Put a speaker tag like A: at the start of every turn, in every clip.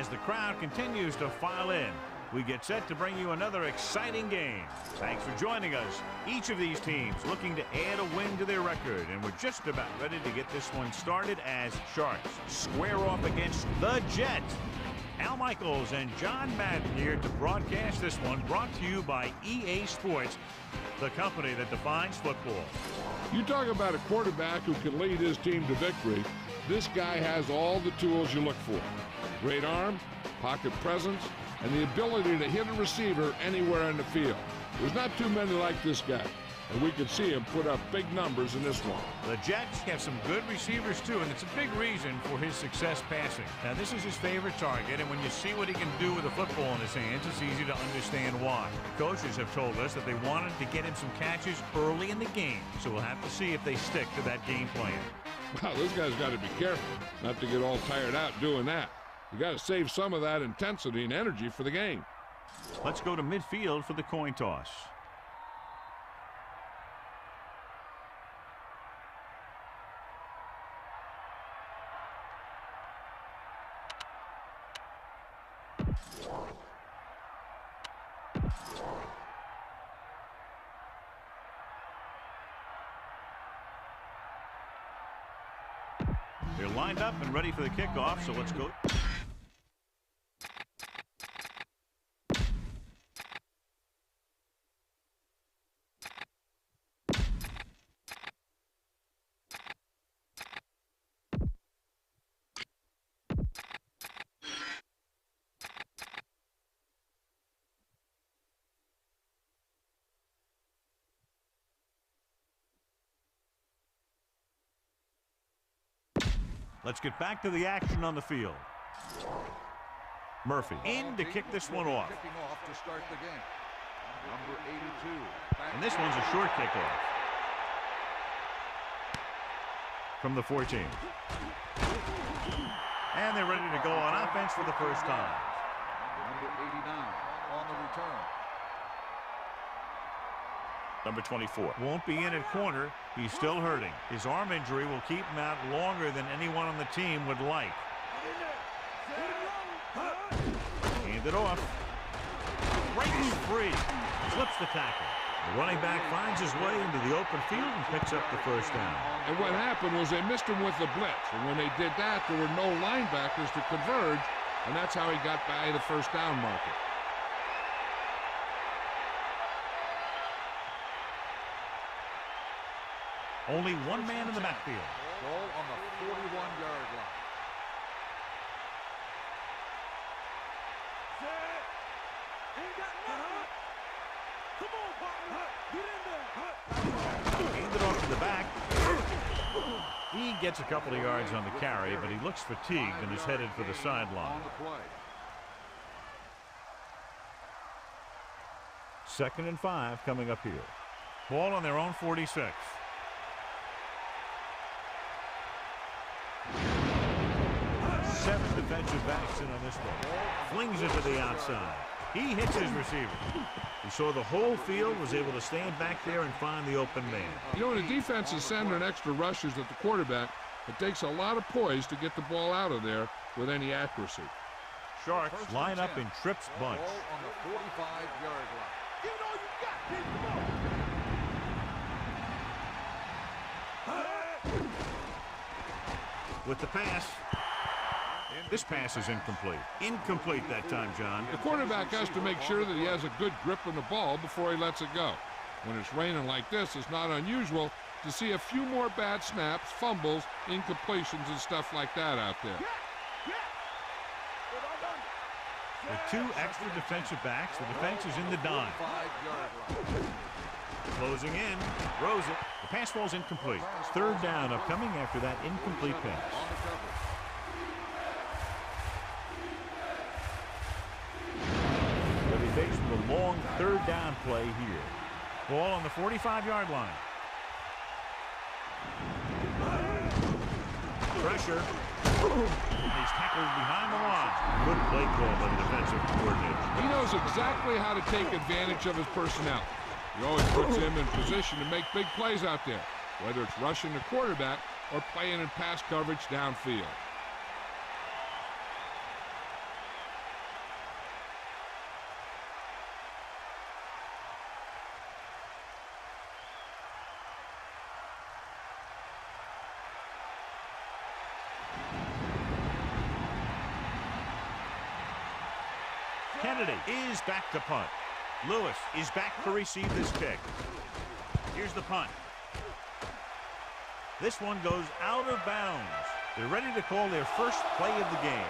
A: as the crowd continues to file in. We get set to bring you another exciting game. Thanks for joining us. Each of these teams looking to add a win to their record, and we're just about ready to get this one started as Sharks square off against the Jets. Al Michaels and John Madden here to broadcast this one, brought to you by EA Sports, the company that defines football.
B: You talk about a quarterback who can lead his team to victory. This guy has all the tools you look for. Great arm, pocket presence, and the ability to hit a receiver anywhere in the field. There's not too many like this guy, and we could see him put up big numbers in this one.
A: The Jets have some good receivers too, and it's a big reason for his success passing. Now, this is his favorite target, and when you see what he can do with a football in his hands, it's easy to understand why. Coaches have told us that they wanted to get him some catches early in the game, so we'll have to see if they stick to that game plan.
B: Wow, this guy's got to be careful not to get all tired out doing that. You got to save some of that intensity and energy for the game.
A: Let's go to midfield for the coin toss. They're lined up and ready for the kickoff, so let's go. Let's get back to the action on the field. Murphy in to kick this one off.
C: To start the game. Number 82.
A: And this one's a short kickoff. From the 14. And they're ready to go on offense for the first time.
C: Number 89 on the return.
A: Number 24 won't be in at corner. He's still hurting. His arm injury will keep him out longer than anyone on the team would like. Hand it off. Breaks free. Slips the tackle. The running back finds his way into the open field and picks up the first down.
B: And what happened was they missed him with the blitz. And when they did that, there were no linebackers to converge. And that's how he got by the first down marker.
A: Only one man in the backfield.
C: Goal on the 41-yard line.
A: Hand it off to the back. He gets a couple of yards on the carry, but he looks fatigued and is headed for the sideline. 2nd and 5 coming up here. Ball on their own 46. 7 defensive backs in on this one. Flings it to the outside. He hits his receiver. And so the whole field was able to stand back there and find the open man.
B: You know, when the defense is sending extra rushes at the quarterback, it takes a lot of poise to get the ball out of there with any accuracy.
A: Sharks line up in trips bunch.
C: Goal on the 45-yard line. Give it all you got, kid. Come on.
A: With the pass. This pass is incomplete. Incomplete that time, John.
B: The quarterback has to make sure that he has a good grip on the ball before he lets it go. When it's raining like this, it's not unusual to see a few more bad snaps, fumbles, incompletions, and stuff like that out there.
A: With 2 extra defensive backs, the defense is in the dime. Closing in, throws it. The pass falls incomplete. 3rd down upcoming after that incomplete pass. Faced with a long 3rd down play here. Ball on the 45-yard line. Pressure. He's tackled behind the line. Good play call by the defensive coordinator.
B: He knows exactly how to take advantage of his personnel. He always puts him in position to make big plays out there, whether it's rushing the quarterback or playing in pass coverage downfield.
A: Kennedy is back to punt. Lewis is back to receive this kick. Here's the punt. This one goes out of bounds. They're ready to call their first play of the game.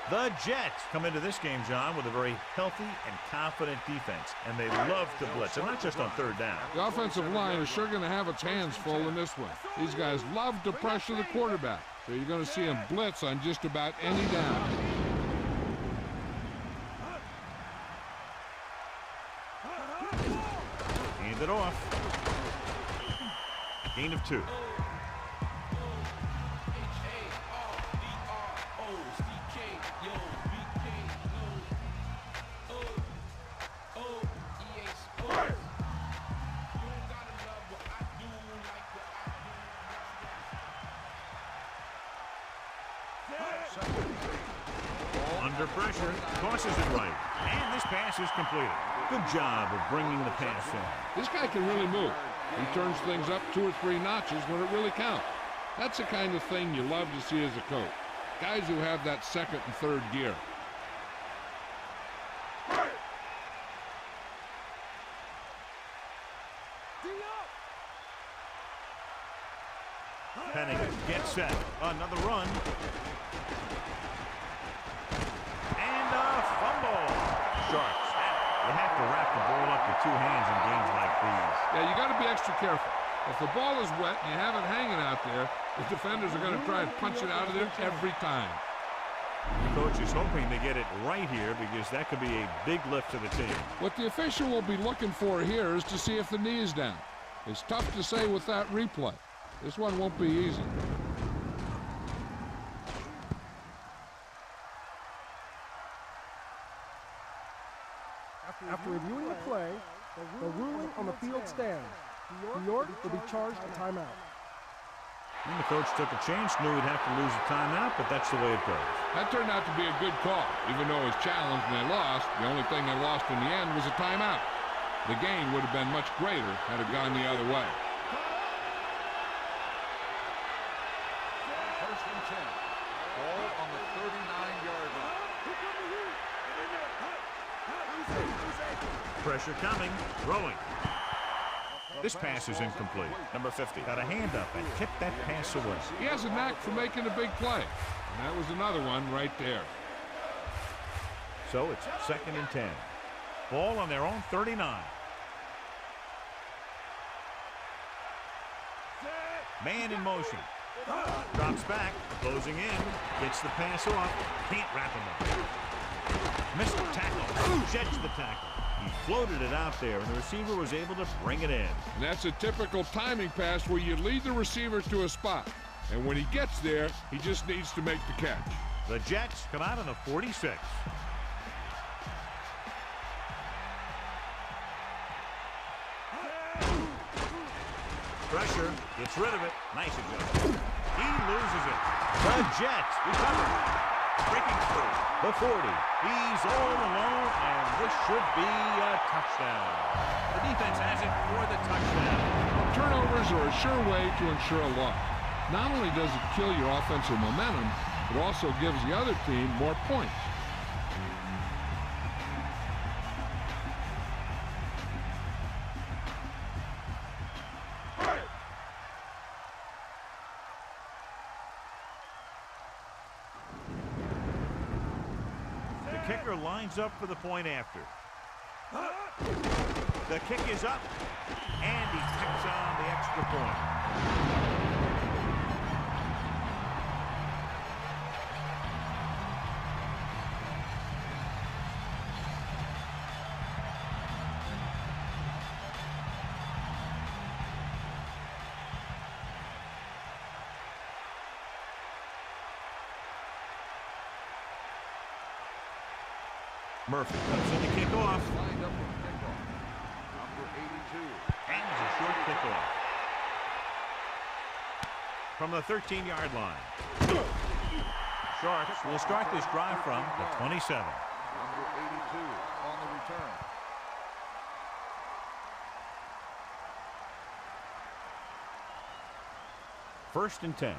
A: The Jets come into this game, John, with a very healthy and confident defense, and they love to blitz, and not just on third down.
B: The offensive line is sure going to have its hands full in this one. These guys love to pressure the quarterback, so you're going to see them blitz on just about any down.
A: Hand it off. Gain of 2. Under pressure, tosses it right. And this pass is completed. Good job of bringing the pass in.
B: This guy can really move. He turns things up 2 or 3 notches when it really counts. That's the kind of thing you love to see as a coach. Guys who have that second and third gear.
A: Penning gets set. Another run. And a fumble. Sharks. You have to wrap the ball up with 2 hands in games like these.
B: Yeah, you got to be extra careful. If the ball is wet and you have it hanging out there, the defenders are going to try and punch it out of there every time.
A: The coach is hoping to get it right here because that could be a big lift to the team.
B: What the official will be looking for here is to see if the knee is down. It's tough to say with that replay. This one won't be easy.
D: After reviewing the play, the ruling on the field stands. New York will be charged a timeout.
A: And the coach took a chance, knew he'd have to lose a timeout, but that's the way it goes.
B: That turned out to be a good call. Even though it was challenged and they lost, the only thing they lost in the end was a timeout. The gain would have been much greater had it gone the other way.
C: First and 10. Ball on the 39-yard line.
A: Pressure coming, throwing. This pass is incomplete. Number 50 got a hand up and tipped that pass away.
B: He has a knack for making a big play. And that was another one right there.
A: So it's 2nd and 10. Ball on their own 39. Man in motion. Drops back, closing in, gets the pass off, can't wrap him up. Missed the tackle, jets the tackle. He floated it out there, and the receiver was able to bring it in.
B: And that's a typical timing pass where you lead the receiver to a spot. And when he gets there, he just needs to make the catch.
A: The Jets come out on the 46. Pressure, gets rid of it. Nice adjustment. He loses it. The Jets recover. Breaking through the 40. He's all alone, and this should be a touchdown. The defense has it for the touchdown.
B: Turnovers are a sure way to ensure a loss. Not only does it kill your offensive momentum, it also gives the other team more points.
A: The kicker lines up for the point after. The kick is up, and he picks on the extra point. Murphy comes in to kick off.
C: Lined up for kickoff. Number 82.
A: And it's a short kickoff. From the 13-yard line. Sharks will start this drive from the 27.
C: Number 82 on the return.
A: First and 10.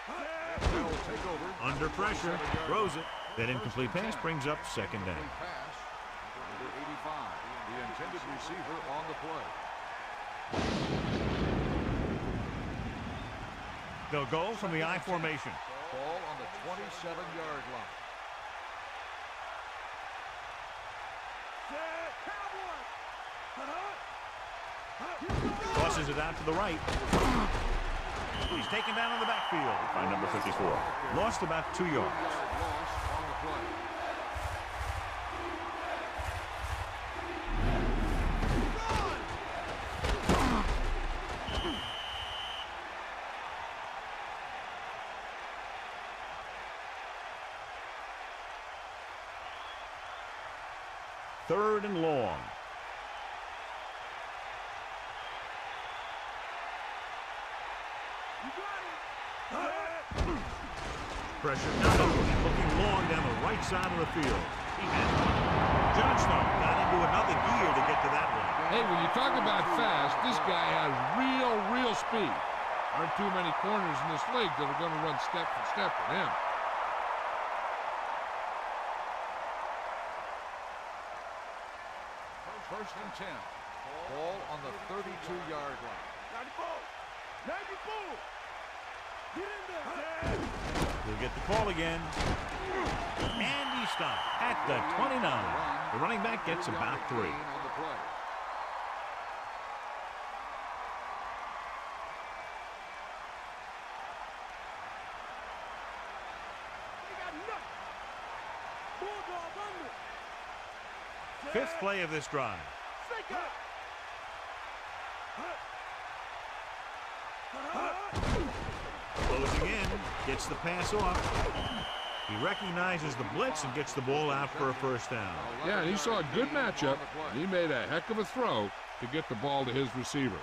C: They'll take over.
A: Under pressure, throws it. That incomplete pass brings up second down.
C: Pass. Number 85, the intended receiver on the play.
A: They'll go from the I formation.
C: Ball on the 27-yard line.
A: Tosses it out to the right. He's taken down in the backfield by number 54. Lost about 2 yards.
C: Loss on the play.
A: Third and long. Pressure now looking long down the right side of the field. He has one. Johnstone got into another gear to get to that one.
B: Hey, when you talk about fast, this guy has real speed. Aren't too many corners in this league that are going to run step for step with him.
C: First and 10. Ball on the 32-yard line.
D: 94! Get in there!
A: He'll get the call again. And he stopped at the 29. The running back gets about 3.
C: On the play.
A: Fifth play of this drive. Closing in, gets the pass off. He recognizes the blitz and gets the ball out for a first down.
B: Yeah, and he saw a good matchup. He made a heck of a throw to get the ball to his receiver.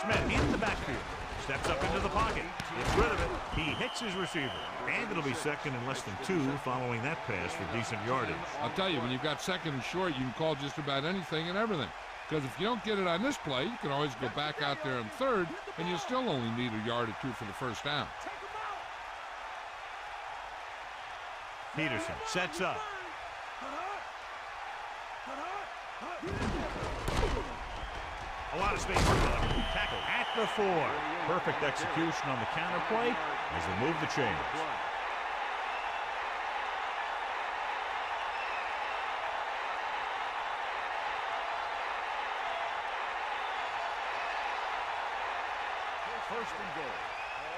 A: Smith in the backfield. Steps up into the pocket. Gets rid of it. He hits his receiver. And it'll be second and less than 2 following that pass for decent yardage.
B: I'll tell you, when you've got second and short, you can call just about anything and everything. Because if you don't get it on this play, you can always go back out there on third, and you still only need a yard or 2 for the first down.
A: Peterson sets up. A lot of space for Miller. Tackle at the 4. Perfect execution on the counter play as they move the chains.
C: First and goal.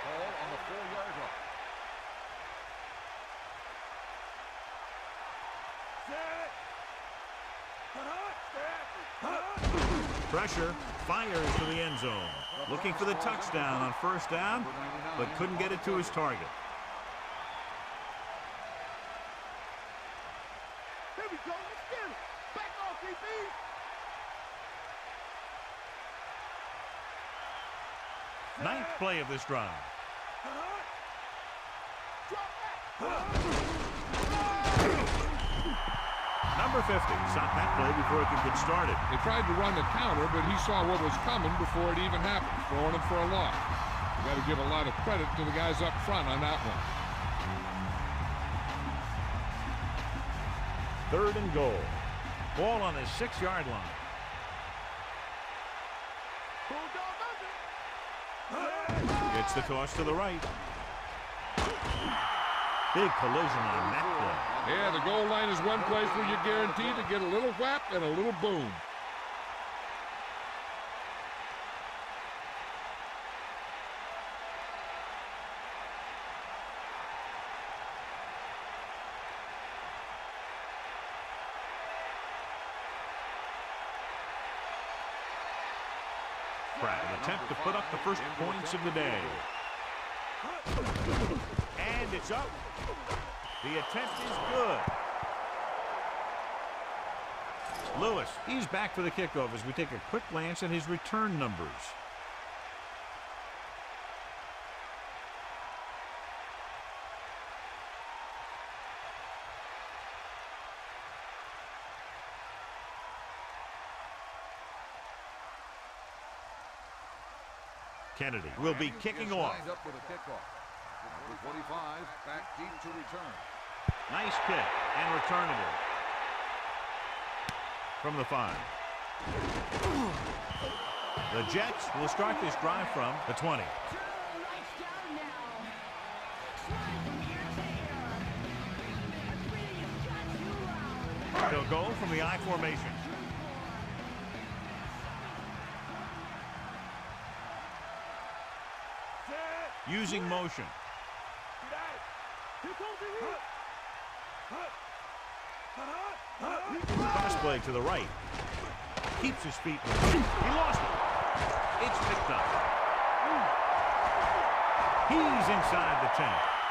C: Ball on the 4-yard line.
A: Pressure, fires to the end zone. Looking for the touchdown on first down, but couldn't get it to his target.
D: Here we go. Let's get it. Back off, DB.
A: Ninth play of this drive. Number 50 stopped that play before it could get started.
B: They tried to run the counter, but he saw what was coming before it even happened, throwing him for a loss. You got to give a lot of credit to the guys up front on that one.
A: Third and goal. Ball on his 6-yard line. Gets the toss to the right. Big collision on that play.
B: Yeah, the goal line is one place where you're guaranteed to get a little whap and a little boom.
A: Pratt will attempt to put up the first points of the day. And it's up. The attempt is good. Lewis, he's back for the kickoff as we take a quick glance at his return numbers. Kennedy will be kicking off.
C: Lined up with a kickoff. Number 25, back deep to return.
A: Nice kick and return it in. From the 5. The Jets will start this drive from the 20. They'll go from the I formation. Using motion. Cross play to the right. Keeps his feet moving. He lost it. It's picked up. He's inside the 10.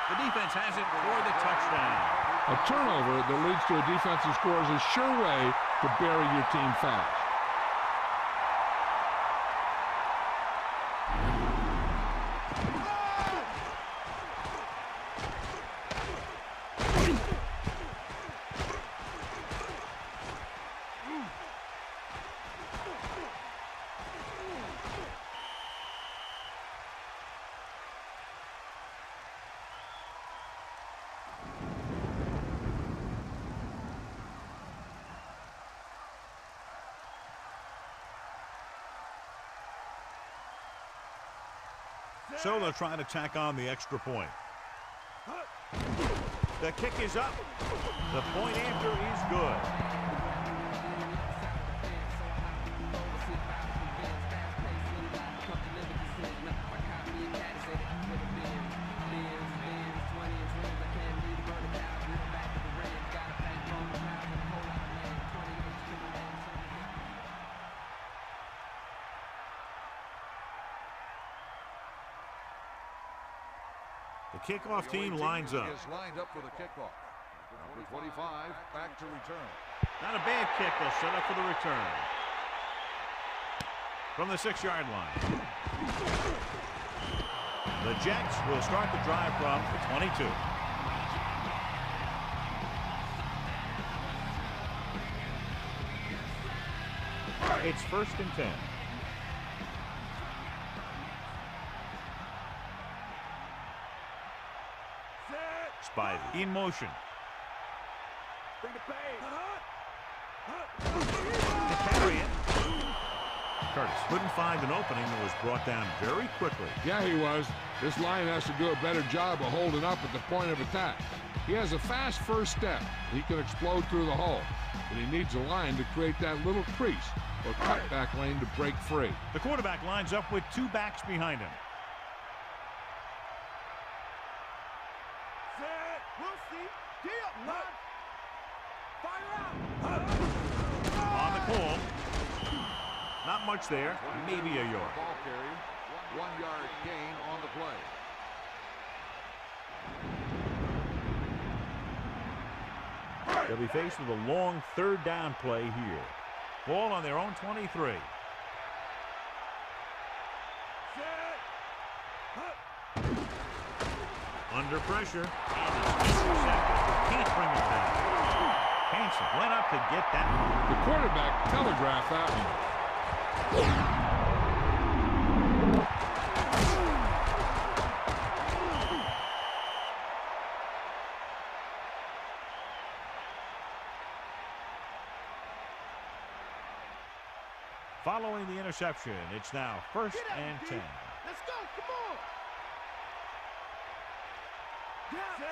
A: The defense has it for the touchdown.
B: A turnover that leads to a defensive score is a sure way to bury your team fast.
A: So they'll try to tack on the extra point. The kick is up. The point after is good. The kickoff team lines up.
C: Is lined up for the kickoff. Number 25, back to return.
A: Not a bad kick. They'll set up for the return. From the 6-yard line. The Jets will start the drive from the 22. It's 1st and 10. Spivey in motion. To carry it. Curtis couldn't find an opening and was brought down very quickly.
B: Yeah, he was. This line has to do a better job of holding up at the point of attack. He has a fast first step. He can explode through the hole. But he needs a line to create that little crease or cutback lane to break free.
A: The quarterback lines up with 2 backs behind him. On the call. Not much there. Maybe a yard.
C: Ball carrier. 1-yard gain on the play.
A: They'll be faced with a long 3rd down play here. Ball on their own 23. Under pressure, and it's intercepted. Can't bring it down. Hanson went up to get that one.
B: The quarterback telegraphed that one.
A: Following the interception, it's now 1st and 10.
E: Let's go, come on.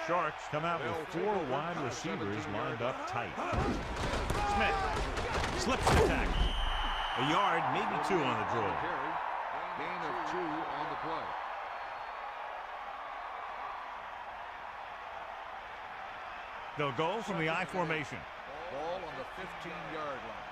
A: Sharks come out with 4 wide receivers lined up tight. Smith slips the tackle. A yard, maybe 2 on the draw.
C: Gain of 2 on the play.
A: They'll go from the I formation.
C: Ball on the 15-yard line.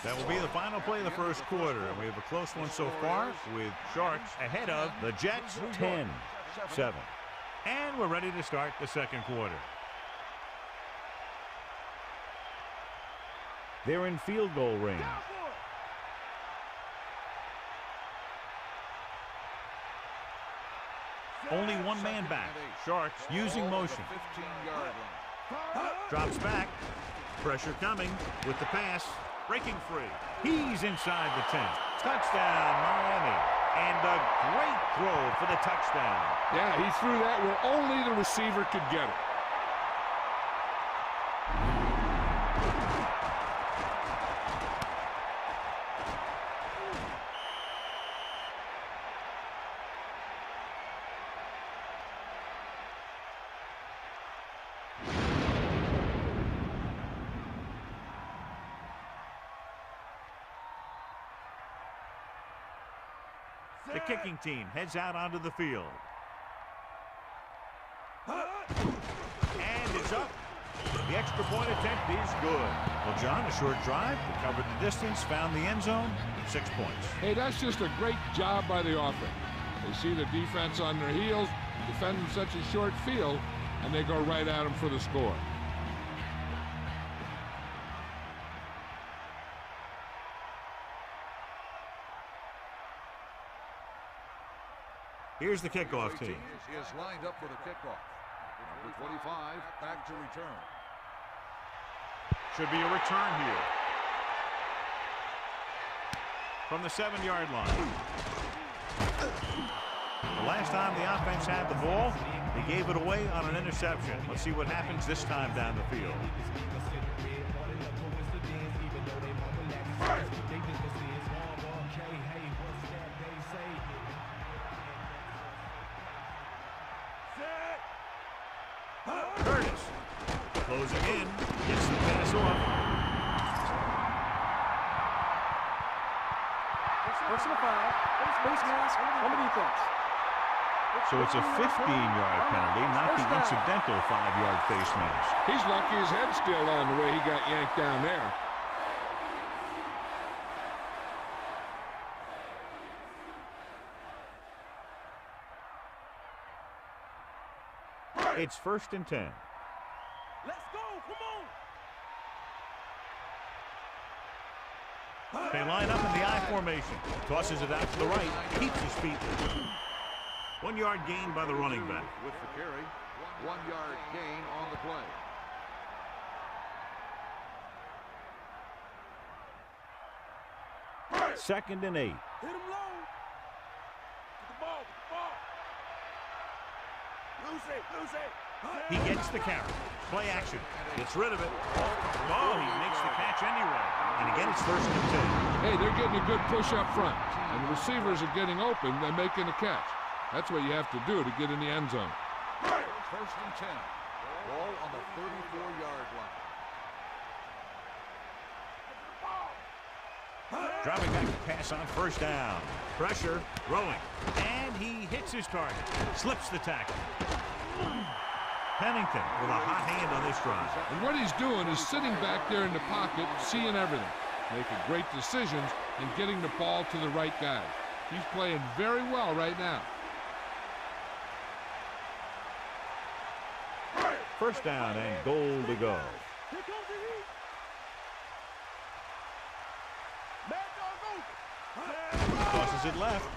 A: That will be the final play of the 1st quarter. And we have a close one so far with Sharks ahead of the Jets 10-7. And we're ready to start the 2nd quarter. They're in field goal range. Only 1 man back. Sharks using motion.
C: 15-yard line.
A: Drops back. Pressure coming with the pass. Breaking free. He's inside the 10. Touchdown, Miami. And a great throw for the touchdown.
B: Yeah, he threw that where only the receiver could get it.
A: The kicking team heads out onto the field. And it's up. The extra point attempt is good. Well, John, a short drive, recovered the distance, found the end zone, 6 points.
B: Hey, that's just a great job by the offense. They see the defense on their heels, defending such a short field, and they go right at them for the score.
A: Here's the kickoff team.
C: Is lined up for the kickoff. Number 25 back to return.
A: Should be a return here. From the 7-yard line. The last time the offense had the ball, they gave it away on an interception. Let's see what happens this time down the field. Curtis closing in, gets the pass off.
D: Personal foul. Face mask on the defense.
A: So it's a 15-yard penalty, not the incidental 5-yard face mask.
B: He's lucky his head's still on the way he got yanked down there.
A: It's 1st and 10.
E: Let's go, come on.
A: They line up in the I formation. Tosses it out to the right. Keeps his feet. 1 yard gain by the running back.
C: With the carry, 1 yard gain on the play.
A: Second and 8.
E: Hit him low. Get the ball, Lose it.
A: He gets the carry. Play action. Gets rid of it. Oh, he makes the catch anyway. And again, it's 1st and 10.
B: Hey, they're getting a good push up front. And the receivers are getting open and making the catch. That's what you have to do to get in the end zone.
C: 1st and 10. Ball on the 34-yard line.
A: Dropping back to pass on 1st down. Pressure, throwing. And he hits his target. Slips the tackle. Pennington with a hot hand on this drive.
B: And what he's doing is sitting back there in the pocket, seeing everything, making great decisions, and getting the ball to the right guy. He's playing very well right now.
A: 1st down and goal to go.
E: Here comes the heat. Mad dog open.
A: Tosses it left.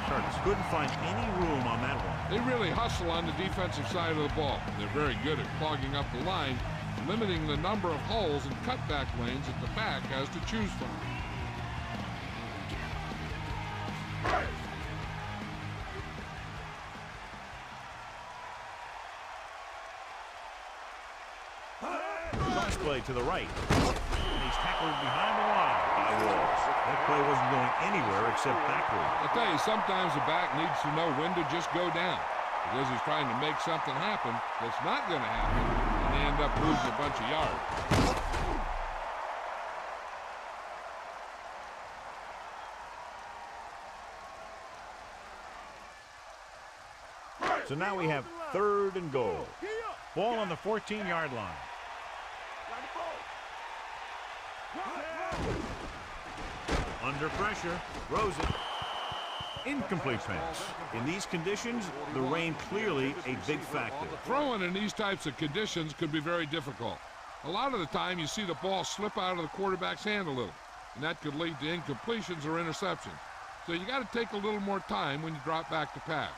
A: Curtis couldn't find any room on that one.
B: They really hustle on the defensive side of the ball. They're very good at clogging up the line, limiting the number of holes and cutback lanes that the back has to choose from.
A: Cross play to the right. And he's tackled behind the line by Walls. That play wasn't going anywhere except backward.
B: I tell you, sometimes the back needs to know when to just go down because he's trying to make something happen that's not going to happen, and they end up losing a bunch of yards.
A: So now we have 3rd and goal. Ball on the 14-yard line. Under pressure, throws it. Incomplete pass. In these conditions, the rain clearly a big factor.
B: Throwing in these types of conditions could be very difficult. A lot of the time you see the ball slip out of the quarterback's hand a little, and that could lead to incompletions or interceptions. So you got to take a little more time when you drop back to pass.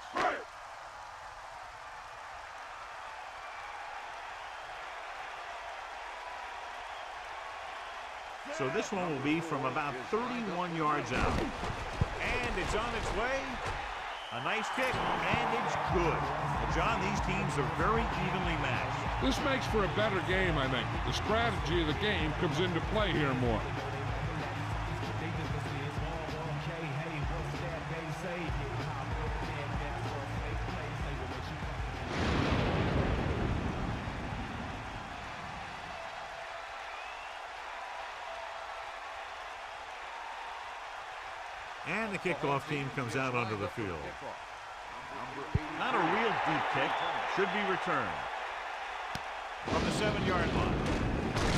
A: So this one will be from about 31 yards out. And it's on its way. A nice kick, and it's good. John, these teams are very evenly matched.
B: This makes for a better game, I think. The strategy of the game comes into play here more.
A: And the kickoff team comes out onto the field. Not a real deep kick. Should be returned. From the 7-yard line.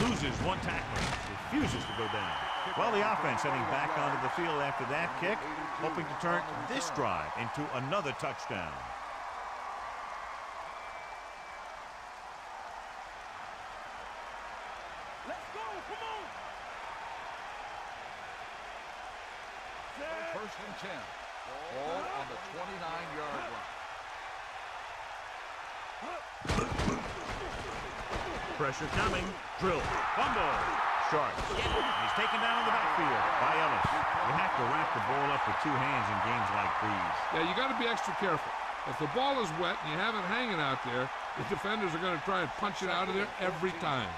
A: Loses one tackler. Refuses to go down. Well, the offense heading back onto the field after that kick, hoping to turn this drive into another touchdown.
E: Let's go. Come on.
C: First and 10. Ball on the 29-yard line.
A: Pressure coming. Drill. Fumble. Sharp. He's taken down in the backfield by Ellis. You have to wrap the ball up with two hands in games like these.
B: Yeah, you got to be extra careful. If the ball is wet and you have it hanging out there, the defenders are going to try and punch it out of there every time.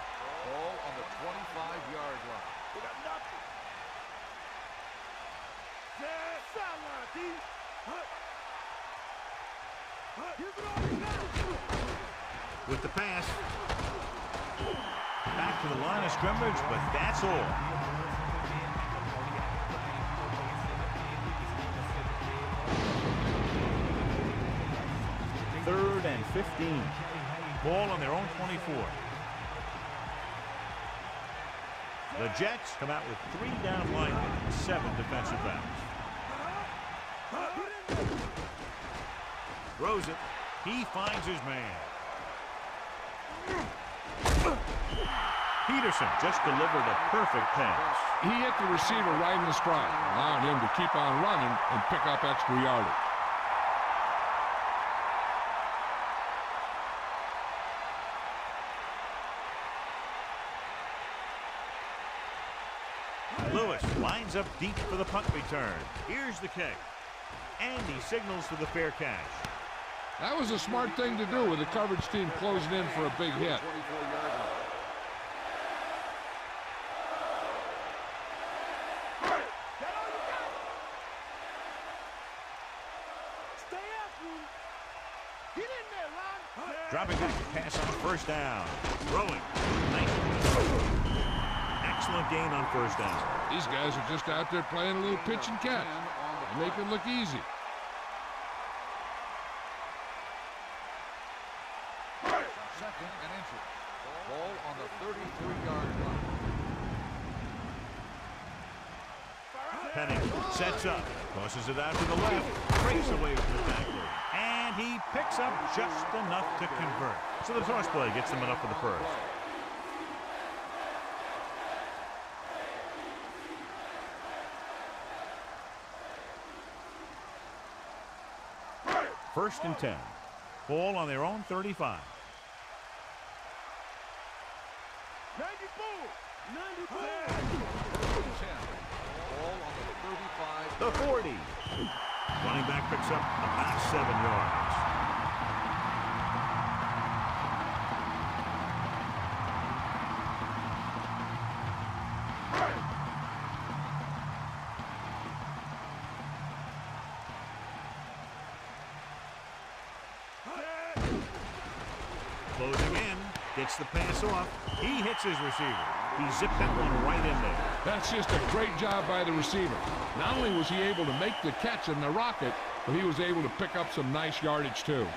C: Ball on the 25-yard line.
E: We got nothing. Sideline, D. Here's it all you got.
A: With the pass. Back to the line of scrimmage, but that's all. Third and 15. Ball on their own 24. The Jets come out with 3 down linemen and 7 defensive backs. Throws it. He finds his man. Peterson just delivered a perfect pass.
B: He hit the receiver right in the stride, allowing him to keep on running and pick up extra yardage.
A: Lewis lines up deep for the punt return. Here's the kick. And he signals for the fair catch.
B: That was a smart thing to do with the coverage team closing in for a big hit.
C: 24-yard line.
A: Dropping back to pass on first down. Throwing. Nice. Excellent gain on first down.
B: These guys are just out there playing a little pitch and catch. They make it look easy.
C: Second and inches. Ball on the 33-yard line.
A: Penning sets up. Tosses it out to the left. Breaks away from the tackler. And he picks up just enough to convert. So the toss play gets them enough for the first. First and 10. Ball on their own 35.
E: 94.
C: 10. Ball on the 35.
A: The 40. Running back picks up about 7 yards. Closing in, gets the pass off. He hits his receiver. He zipped that one right in there.
B: That's just a great job by the receiver. Not only was he able to make the catch in the rocket, but he was able to pick up some nice yardage too.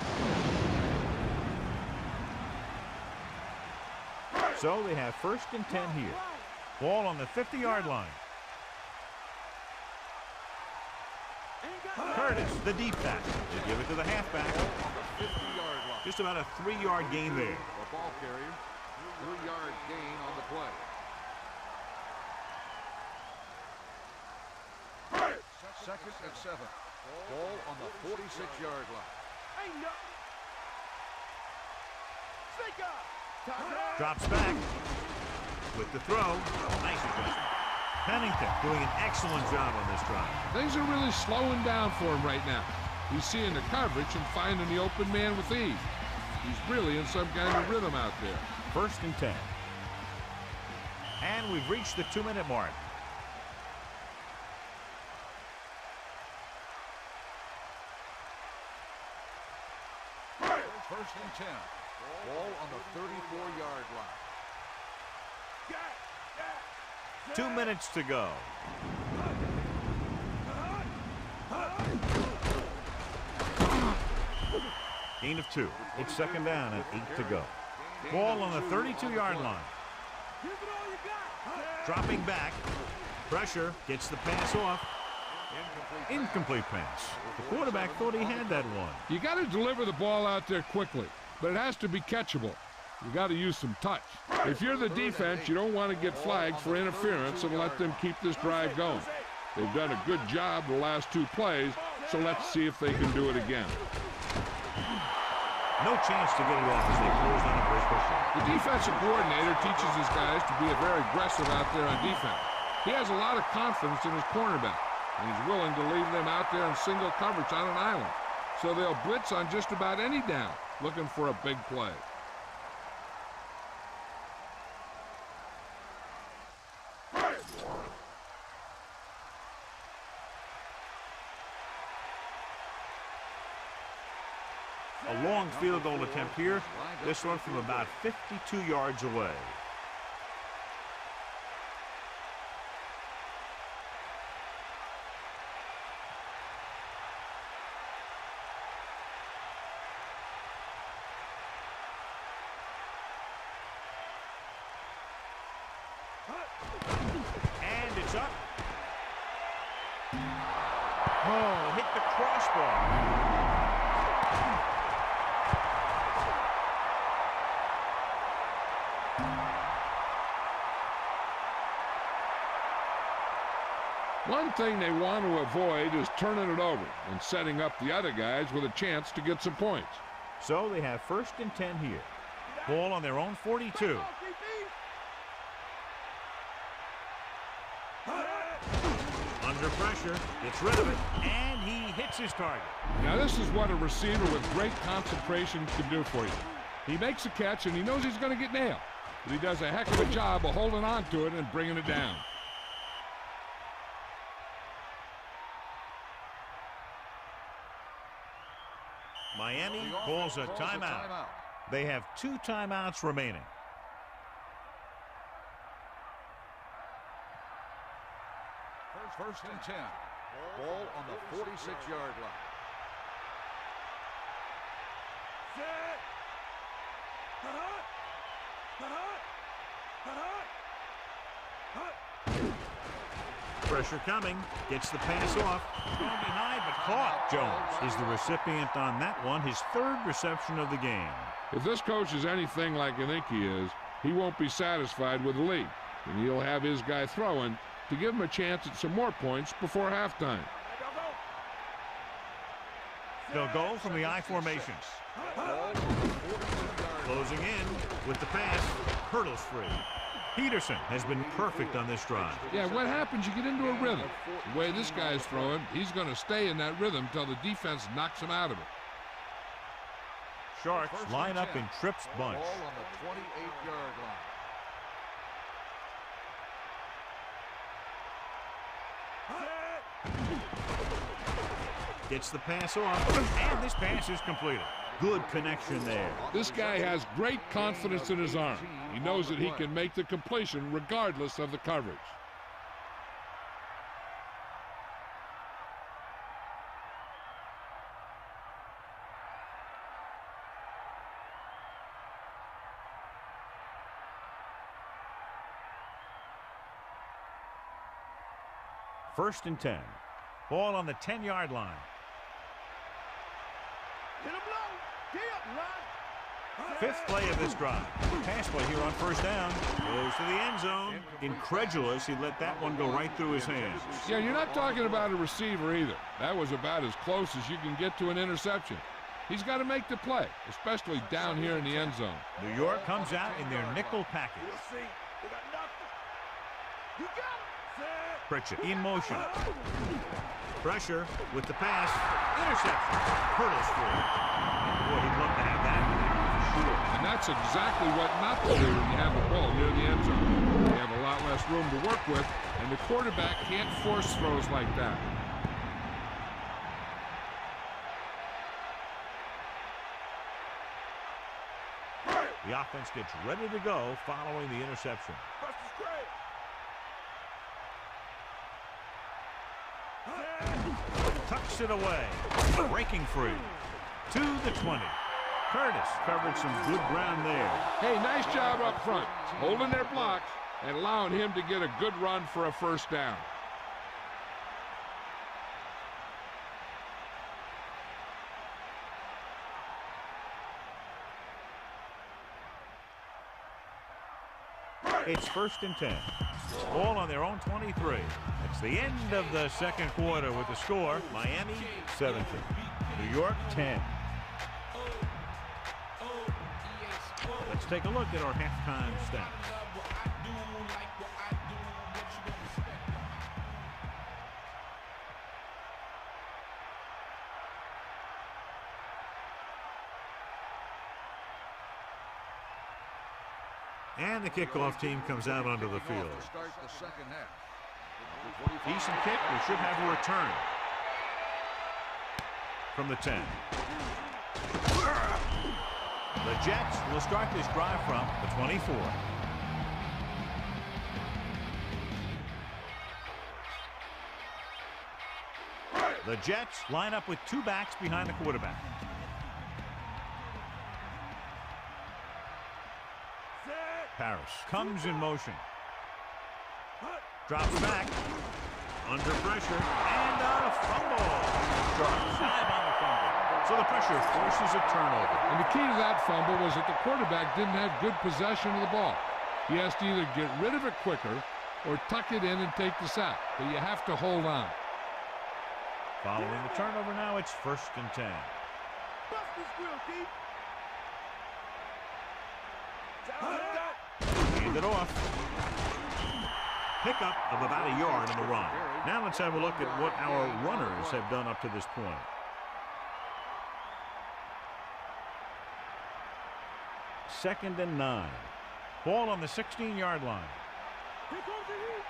A: So they have first and 10 here. Ball on the 50-yard line. Curtis, the deep pass. They give it to the halfback.
C: 50-yard line.
A: Just about a 3-yard gain there.
C: The ball carrier. 3-yard gain on the play. Second and 7. Ball on the 46-yard line.
E: Ain't nothing. Snake up.
A: Drops back. with the throw. Nice adjustment. Pennington doing an excellent job on this drive.
B: Things are really slowing down for him right now. He's seeing the coverage and finding the open man with ease. He's really in some kind of rhythm out there.
A: 1st and 10. And we've reached the 2-minute mark.
C: First and 10. Ball on the 34-yard line.
A: 2 minutes to go. Gain of 2. It's 2nd down and 8 to go. Ball on the 32-yard line. Dropping back. Pressure. Gets the pass off. Incomplete pass. The quarterback thought he had that one.
B: You got to deliver the ball out there quickly, but it has to be catchable. You got to use some touch. If you're the defense, you don't want to get flagged for interference and let them keep this drive going. They've done a good job the last 2 plays, so let's see if they can do it again.
A: No chance to get it off as they close on a first push.
B: The defensive coordinator teaches his guys to be very aggressive out there on defense. He has a lot of confidence in his cornerback, and he's willing to leave them out there in single coverage on an island. So they'll blitz on just about any down, looking for a big play.
A: A long field goal attempt here. This one from about 52 yards away. And it's up. Oh, hit the crossbar.
B: One thing they want to avoid is turning it over and setting up the other guys with a chance to get some points.
A: So they have 1st and 10 here. Ball on their own 42. Under pressure, gets rid of it, and he hits his target.
B: Now this is what a receiver with great concentration can do for you. He makes a catch and he knows he's going to get nailed, but he does a heck of a job of holding on to it and bringing it down.
A: Miami calls a timeout. They have 2 timeouts remaining.
C: First and 10. Ball on the 46-yard line.
A: Pressure coming. Gets the pass off. Going behind, but caught. Jones is the recipient on that one. His 3rd reception of the game.
B: If this coach is anything like I think he is, he won't be satisfied with the lead, and he'll have his guy throwing to give him a chance at some more points before halftime.
A: They'll go from the I formation. Closing in with the pass. Hurdles free. Peterson has been perfect on this drive.
B: Yeah, what happens, you get into a rhythm. The way this guy's throwing, he's going to stay in that rhythm until the defense knocks him out of it.
A: Sharks line up in trips bunch.
C: Ball on the 28-yard line.
A: Gets the pass off, and this pass is completed. Good connection there.
B: This guy has great confidence in his arm. He knows that he can make the completion regardless of the coverage.
A: First and 10. Ball on the 10-yard line. Fifth play of this drive. Pass play here on first down. Goes to the end zone. Incredulous, he let that one go right through his hands.
B: Yeah, you're not talking about a receiver either. That was about as close as you can get to an interception. He's got to make the play, especially down here in the end zone.
A: New York comes out in their nickel package.
E: We'll see. They got nothing. You got it. Set.
A: Pritchett in motion. Pressure with the pass. Interception. Hurdles for it. Boy, he'd love to have that for sure.
B: And that's exactly what not to do when you have the ball near the end zone. You have a lot less room to work with, and the quarterback can't force throws like that.
A: The offense gets ready to go following the interception.
E: Buster's great.
A: Tucks it away. Breaking free. To the 20. Curtis covered some good ground there.
B: Hey, nice job up front, holding their blocks and allowing him to get a good run for a first down.
A: It's 1st and 10. Ball on their own 23. It's the end of the second quarter with the score, Miami 17. New York 10. Let's take a look at our halftime stats. And the kickoff team comes out onto the field.
C: Start the second half.
A: Decent kick. We should have a return from the 10. The Jets will start this drive from the 24. The Jets line up with two backs behind the quarterback. Paris comes in motion. Drops back. Under pressure. And a fumble. Sharp side on the fumble. So the pressure forces a turnover.
B: And the key to that fumble was that the quarterback didn't have good possession of the ball. He has to either get rid of it quicker or tuck it in and take the sack. But you have to hold on.
A: Following the turnover now, it's 1st and 10.
E: Buster's real deep.
A: Hand it off. Pickup of about a yard on the run. Now let's have a look at what our runners have done up to this point. Second and 9. Ball on the 16-yard line.
E: Here comes the heat.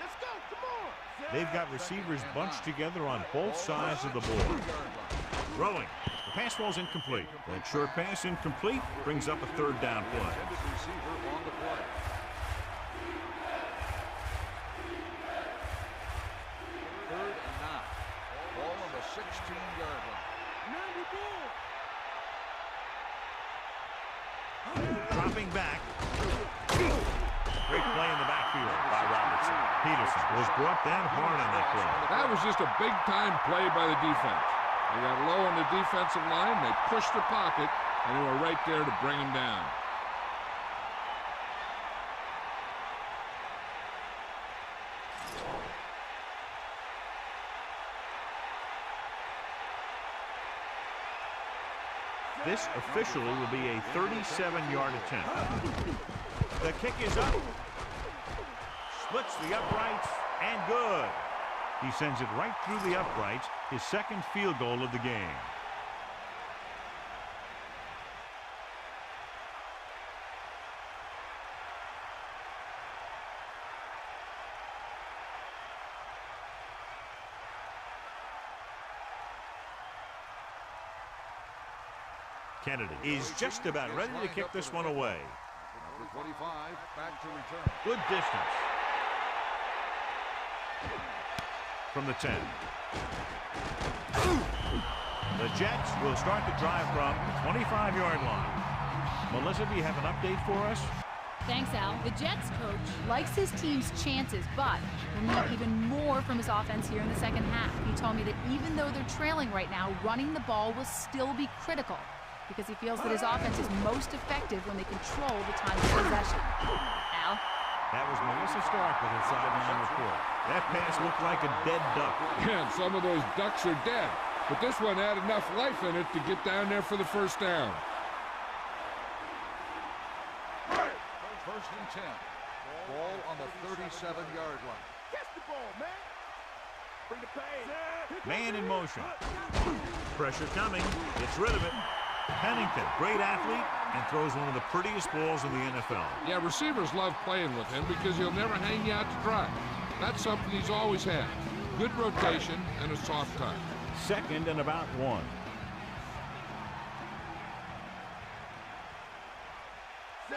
E: Let's go. Come on.
A: They've got receivers bunched together on both sides of the ball. Throwing. The pass ball's incomplete. That short pass incomplete brings up a 3rd down play.
C: Intended receiver on the play. Third and 9. Ball on the 16-yard line.
A: Dropping back. Great play in the backfield by Robertson. Peterson was brought down hard on that play.
B: That was just a big-time play by the defense. They got low on the defensive line. They pushed the pocket, and they were right there to bring him down.
A: This officially will be a 37-yard attempt. The kick is up. Splits the uprights, and good. He sends it right through the uprights, his 2nd field goal of the game. Kennedy is just about ready to kick this one away.
C: Number 25, back to return.
A: Good distance. From the 10. The Jets will start the drive from the 25-yard line. Melissa, do you have an update for us?
F: Thanks, Al. The Jets coach likes his team's chances, but will need even more from his offense here in the second half. He told me that even though they're trailing right now, running the ball will still be critical because he feels that his offense is most effective when they control the time of possession. Al?
A: That was Melissa Stark with her sideline report. That pass looked like a dead duck.
B: Yeah, and some of those ducks are dead. But this one had enough life in it to get down there for the first down.
C: First and 10. Ball on the 37-yard line.
E: Catch the ball, man. Bring the pace.
A: Man in motion. Pressure coming. Gets rid of it. Pennington, great athlete, and throws one of the prettiest balls in the NFL.
B: Yeah, receivers love playing with him because he'll never hang you out to dry. That's something he's always had. Good rotation and a soft touch.
A: Second and about 1.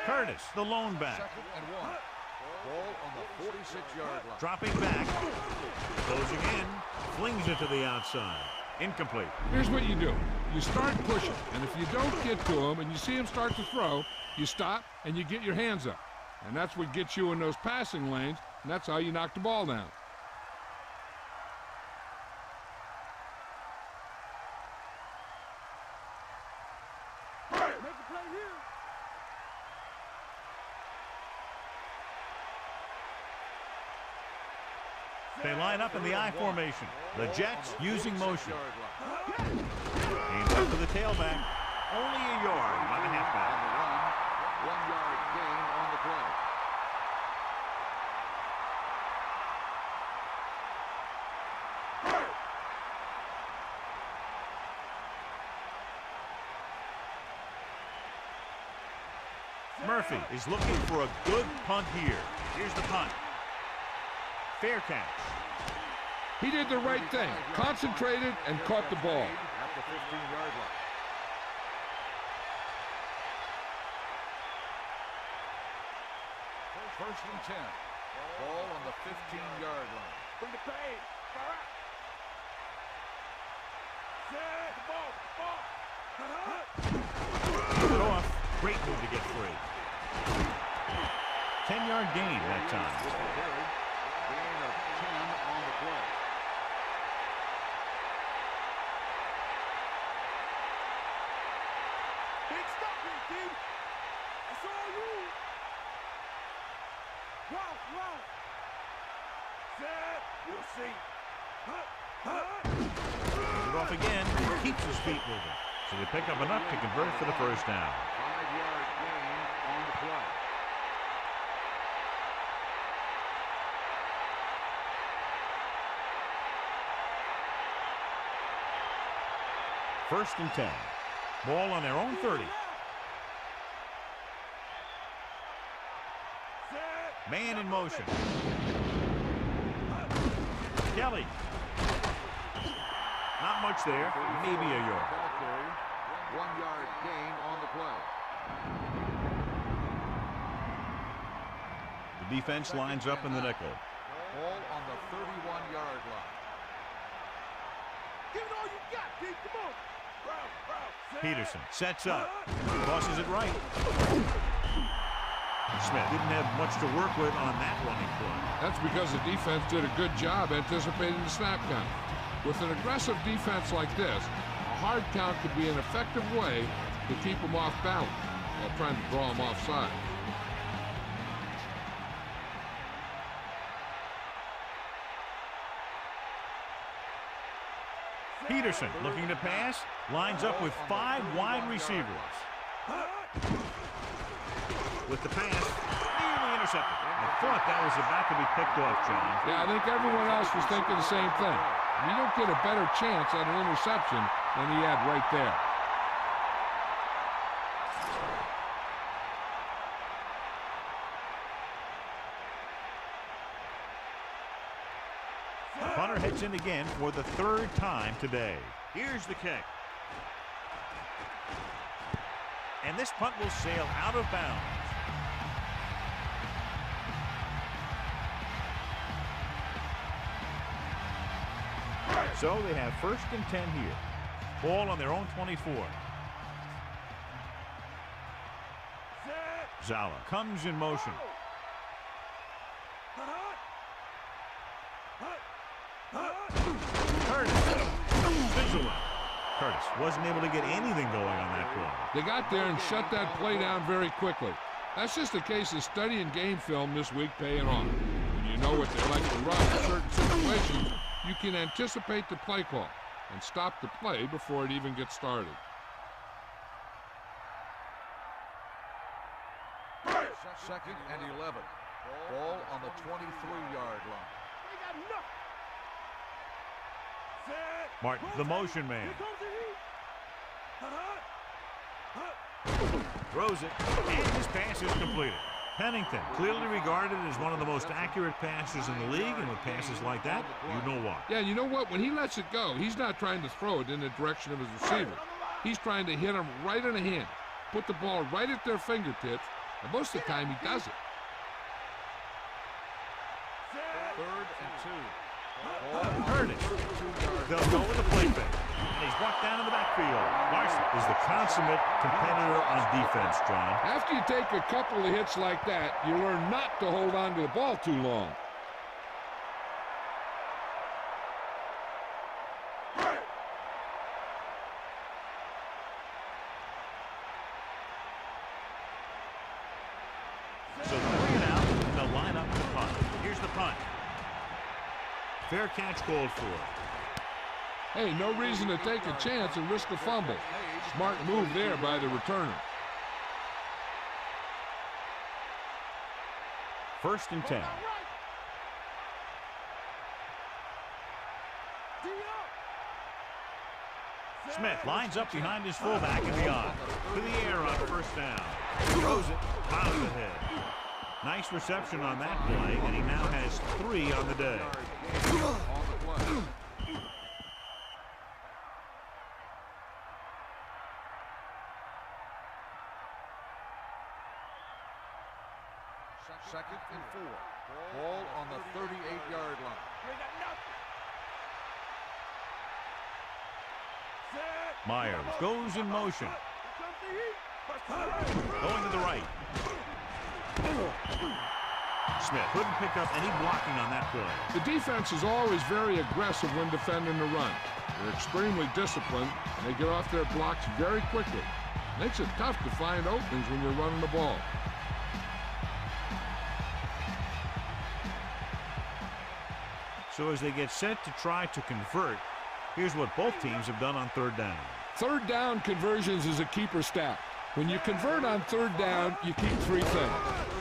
A: Curtis, the lone back.
C: Second and 1. Ball on the 46-yard line.
A: Dropping back. Goes again. Flings it to the outside. Incomplete.
B: Here's what you do. You start pushing, and if you don't get to him and you see him start to throw, you stop and you get your hands up. And that's what gets you in those passing lanes, and that's how you knock the ball down.
E: Make a play here.
A: They line up in the I formation. The Jets using motion. Aims up to the tailback. Only a yard by the halfback.
C: On the run, 1-yard gain on the play.
A: Murphy is looking for a good punt here. Here's the punt. Fair catch.
B: He did the right thing, concentrated and caught the ball.
C: At the 15-yard line. First and 10. Ball on the 15-yard line.
E: Bring the pace. All right. Set the ball.
A: Put it off. Great move to get free. 10-yard gain that time.
C: Gain of 10 on the play.
E: Big stop here, kid. That's all you. Wow. Set. We'll see.
A: Put it off again. Keeps his feet moving. So they pick up enough to convert for the first down.
C: 5-yard gain on the play.
A: First and 10. Ball on their own 30. Man in motion. Kelly. Not much there. Maybe a yard.
C: 1-yard gain on the play.
A: The defense lines up in the nickel.
C: Ball on the 31-yard line.
E: Give it all you got, kid. Come on.
A: Peterson sets up. Tosses it right. Smith didn't have much to work with on that running play.
B: That's because the defense did a good job anticipating the snap count. With an aggressive defense like this, a hard count could be an effective way to keep them off balance while trying to draw them offside.
A: Peterson looking to pass. Lines up with 5 wide receivers. With the pass, nearly intercepted. I thought that was about to be picked off, John.
B: Yeah, I think everyone else was thinking the same thing. You don't get a better chance at an interception than he had right there.
A: The punter heads in again for the 3rd time today. Here's the kick. And this punt will sail out of bounds. So they have 1st and 10 here. Ball on their own 24. Zala comes in motion. Curtis. Curtis wasn't able to get anything going on that play.
B: They got there and shut that play down very quickly. That's just a case of studying game film this week paying off. When you know what they like to run in certain situations, you can anticipate the play call. and stop the play before it even gets started.
C: Second and 11. Ball on the 23-yard line.
A: Martin, the motion man. Throws it, and his pass is completed. Pennington, clearly regarded as one of the most accurate passers in the league, and with passes like that, you know why.
B: Yeah, you know what? When he lets it go, he's not trying to throw it in the direction of his receiver. He's trying to hit them right in the hand, put the ball right at their fingertips, and most of the time he does it.
C: Third and 2.
A: Heard it. They'll go with the play fake. And he's brought down in the backfield. Larson is the consummate competitor on defense, John.
B: After you take a couple of hits like that, you learn not to hold on to the ball too long.
A: So 3 and out, and they'll line up the punt. Here's the punt. Fair catch called for.
B: Hey, no reason to take a chance and risk a fumble. Smart move there by the returner.
A: 1st and 10. Smith lines up behind his fullback in the eye. To the air on 1st down. Throws it, miles ahead. Nice reception on that play, and he now has 3 on the day.
C: Second and 4. Ball on the 38-yard line.
A: Myers goes in motion. Going to the right. Smith couldn't pick up any blocking on that play.
B: The defense is always very aggressive when defending the run. They're extremely disciplined, and they get off their blocks very quickly. Makes it tough to find openings when you're running the ball.
A: So as they get set to try to convert, here's what both teams have done on 3rd down.
B: 3rd down conversions is a keeper stat. When you convert on 3rd down, you keep 3 things.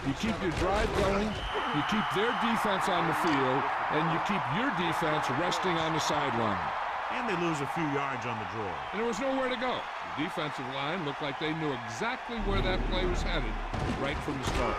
B: You keep your drive going, you keep their defense on the field, and you keep your defense resting on the sideline.
A: And they lose a few yards on the draw.
B: And there was nowhere to go. The defensive line looked like they knew exactly where that play was headed right from the start.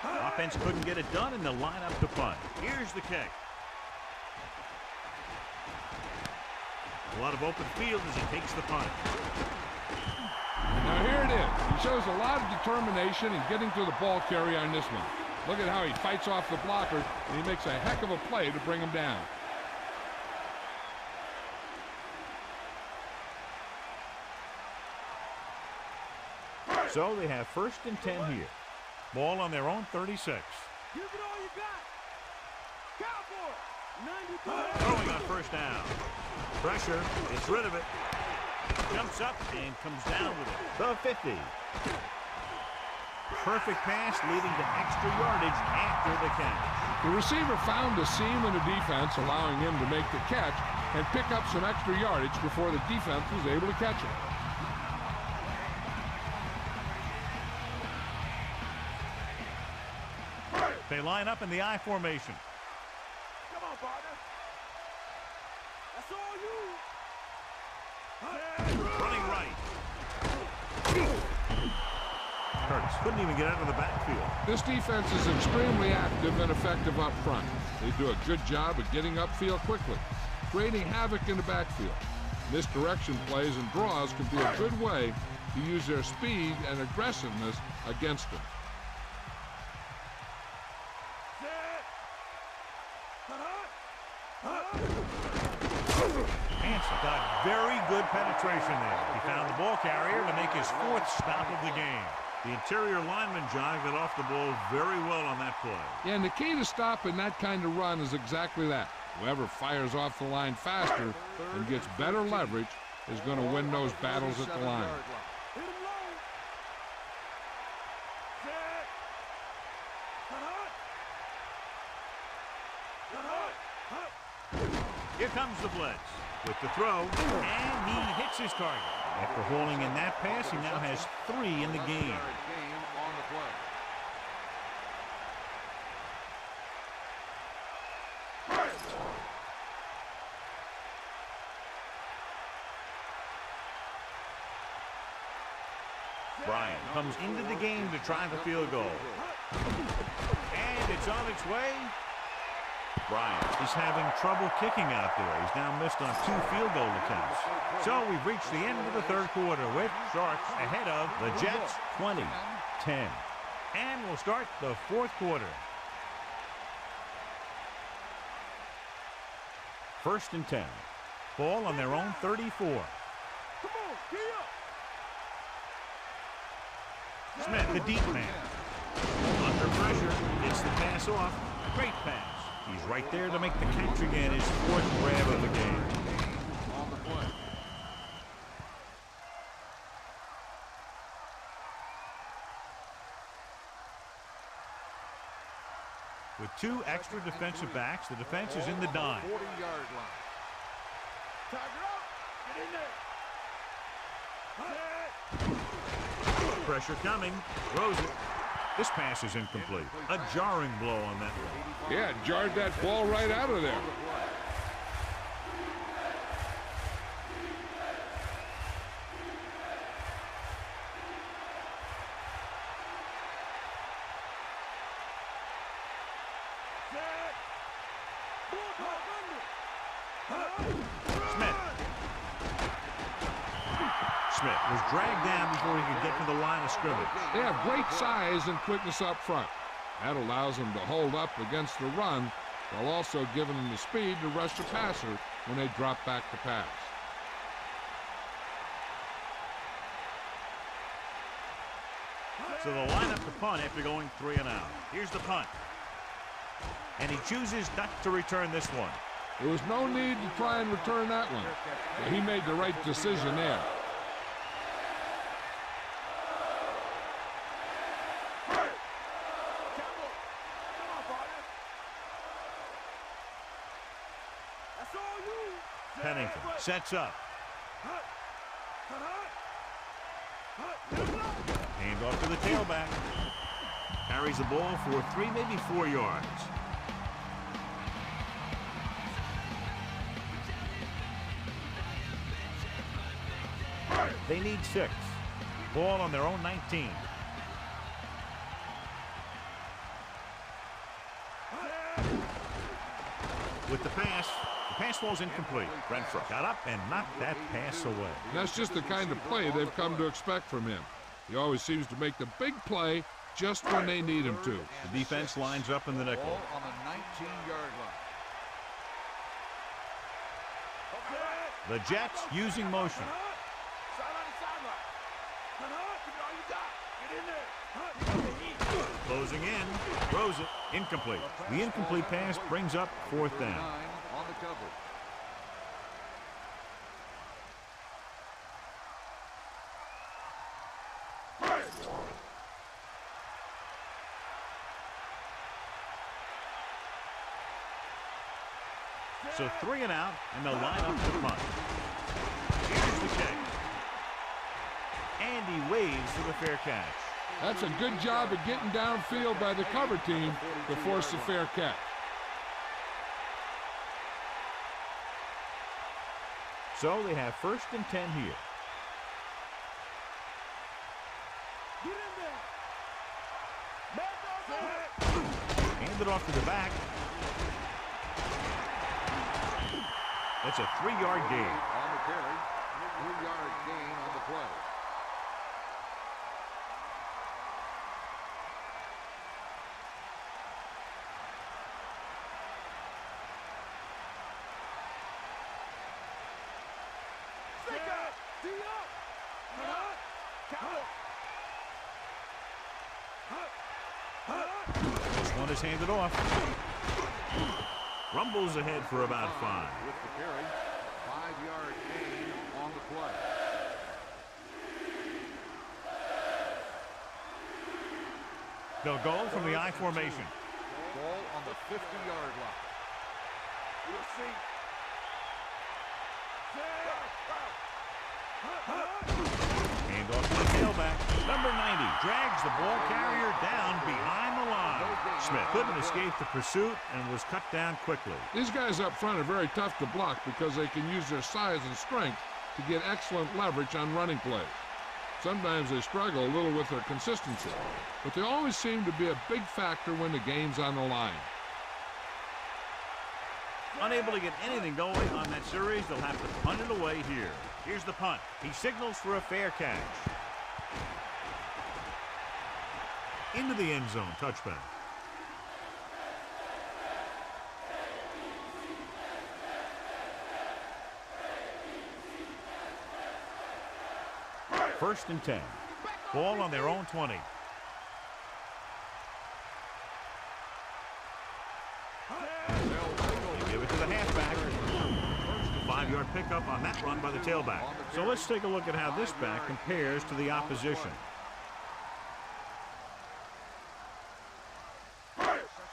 A: Offense couldn't get it done, and they'll line up to punt. Here's the kick. A lot of open field as he takes the punt.
B: Now here it is. He shows a lot of determination in getting to the ball carrier on this one. Look at how he fights off the blocker, and he makes a heck of a play to bring him down.
A: So they have 1st and 10 here. Ball on their own 36.
E: Give it all you got. Cowboy. 92.
A: Throwing on 1st down. Pressure. Gets rid of it. Jumps up and comes down with it. The 50. Perfect pass leading to extra yardage after the catch.
B: The receiver found the seam in the defense, allowing him to make the catch and pick up some extra yardage before the defense was able to catch him.
A: They line up in the I formation.
E: Come on, partner. That's all you.
A: Running right. Curtis couldn't even get out of the backfield.
B: This defense is extremely active and effective up front. They do a good job of getting upfield quickly, creating havoc in the backfield. Misdirection plays and draws can be a good way to use their speed and aggressiveness against them.
A: Hanson got very good penetration there. He found the ball carrier to make his 4th stop of the game. The interior lineman, John, got off the ball very well on that play.
B: Yeah, and the key to stopping that kind of run is exactly that. Whoever fires off the line faster and gets better leverage is going to win those battles at the line.
E: Hit him low. Set.
A: Here comes the blitz with the throw, and he hits his target. After hauling in that pass, he now has 3 in the game. Bryant comes into the game to try the field goal. And it's on its way. Bryant is having trouble kicking out there. He's now missed on 2 field goal attempts. So we've reached the end of the third quarter with Sharks ahead of the Jets 20-10. And we'll start the fourth quarter. First and 10. Ball on their own 34.
E: Come on, gee up.
A: Smith, the deep man. Under pressure, gets the pass off. Great pass. He's right there to make the catch again, his 4th grab of the game.
C: On the play.
A: With 2 extra defensive backs, the defense is in the dime.
C: 40-yard line.
E: Tiger up. Get in there. Set.
A: Pressure coming. Throws it. This pass is incomplete. A jarring blow on that one.
B: Yeah, jarred that ball right out of there.
A: Smith was dragged down before he could get to the line of scrimmage.
B: They have great size and quickness up front. That allows them to hold up against the run while also giving them the speed to rush the passer when they drop back to pass.
A: So they'll line up the punt after going 3 and out. Here's the punt. And he chooses not to return this one.
B: There was no need to try and return that one. But he made the right decision there.
A: Pennington sets up. Hand off to the tailback. Carries the ball for 3, maybe 4 yards. They need 6. Ball on their own 19. With the pass. The pass falls incomplete. Renfro got up and knocked that pass away.
B: That's just the kind of play they've come to expect from him. He always seems to make the big play just when they need him to.
A: The defense lines up in the nickel.
C: Ball on the 19-yard line.
A: The Jets using motion. Closing in. Throws it. Incomplete. The incomplete pass brings up 4th down.
C: 9 on the coverage.
A: So 3 and out, and they'll line up the punt. Here's the kick. And he waves for the fair catch.
B: That's a good job of getting downfield by the cover team to force the fair catch.
A: So they have 1st and 10 here. Hand it off to the back. That's a 3-yard gain.
C: On the carry, 3-yard gain on the play.
A: one is handed off. Rumbles ahead for about 5.
C: With the carry, 5-yard gain on the play.
A: They'll go from the I formation.
C: Ball on the 50-yard line.
E: We'll see.
A: Hand off to the tailback. Number 90 drags the ball carrier down behind the line. Smith couldn't escape the pursuit and was cut down quickly.
B: These guys up front are very tough to block because they can use their size and strength to get excellent leverage on running plays. Sometimes they struggle a little with their consistency, but they always seem to be a big factor when the game's on the line.
A: Unable to get anything going on that series, they'll have to punt it away here. Here's the punt. He signals for a fair catch. Into the end zone, touchback. First and 10. Ball on their own 20. They give it to the halfback. 5-yard pickup on that run by the tailback. So let's take a look at how this back compares to the opposition.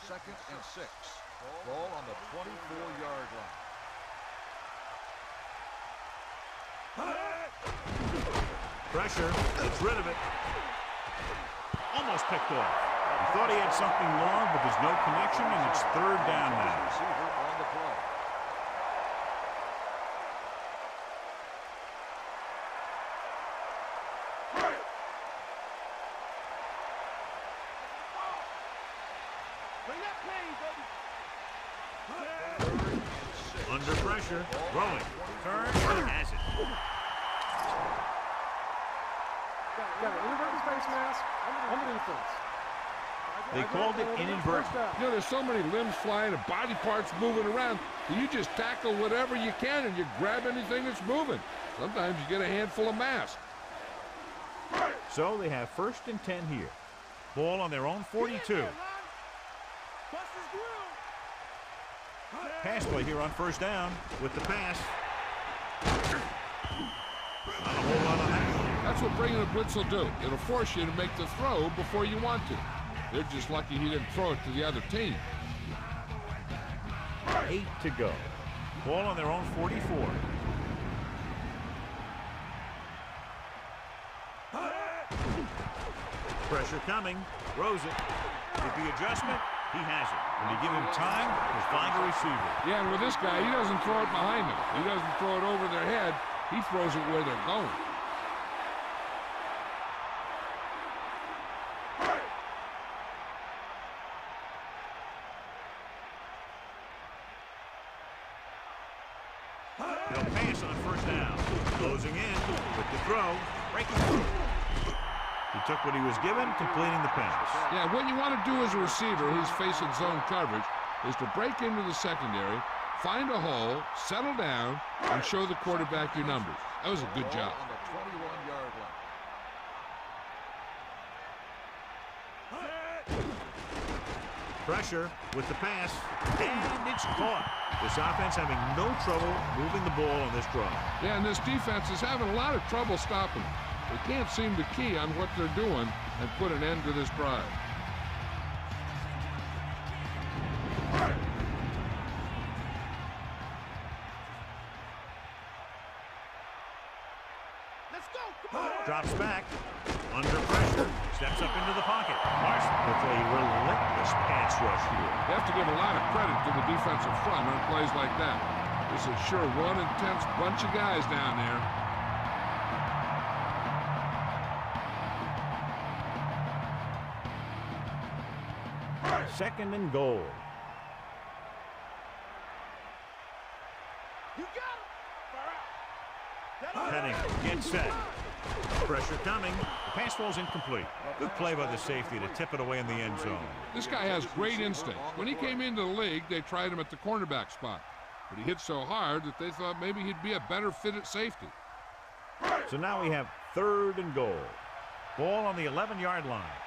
C: Second and 6. Ball on the 24-yard line.
A: Pressure, gets rid of it. Almost picked off. He thought he had something long, but there's no connection, and it's third down now.
C: Receiver on the play.
E: Bring that pain, baby.
A: Under pressure, throwing, turns, and has it.
D: Got an inadvertent face mask on the defense.
A: They called it inadvertent.
B: You know, there's so many limbs flying and body parts moving around that you just tackle whatever you can and you grab anything that's moving. Sometimes you get a handful of mass.
A: So they have first and 10 here. Ball on their own 42. Pass play here on first down with the pass. Not a whole lot on that.
B: That's what bringing a blitz will do. It'll force you to make the throw before you want to. They're just lucky he didn't throw it to the other team.
A: 8 to go. Ball on their own 44. Pressure coming. Throws it. With the adjustment, he has it. When you give him time, he'll find a receiver.
B: Yeah, and with this guy, he doesn't throw it behind them. He doesn't throw it over their head. He throws it where they're going.
A: They'll pass on first down. Closing in with the throw. Breaking through. He took what he was given, completing the pass.
B: Yeah, what you want to do as a receiver who's facing zone coverage is to break into the secondary, find a hole, settle down, and show the quarterback your numbers. That was a good job.
C: On the 21-yard line.
A: Pressure with the pass, and it's caught. This offense having no trouble moving the ball on this drive.
B: Yeah, and this defense is having a lot of trouble stopping them. They can't seem to key on what they're doing and put an end to this drive.
E: Let's go. Come on.
A: Drops back, under pressure, steps up into the pocket. Larson with a relentless pass rush here.
B: You have to give a lot of credit to the defensive front on plays like that. This is sure one intense bunch of guys down there.
A: Second and goal.
E: You got him.
A: Heading, get set. Pressure coming. The pass falls incomplete. Good play by the safety to tip it away in the end zone.
B: This guy has great instincts. When he came into the league, they tried him at the cornerback spot. But he hit so hard that they thought maybe he'd be a better fit at safety.
A: So now we have third and goal. Ball on the 11-yard line.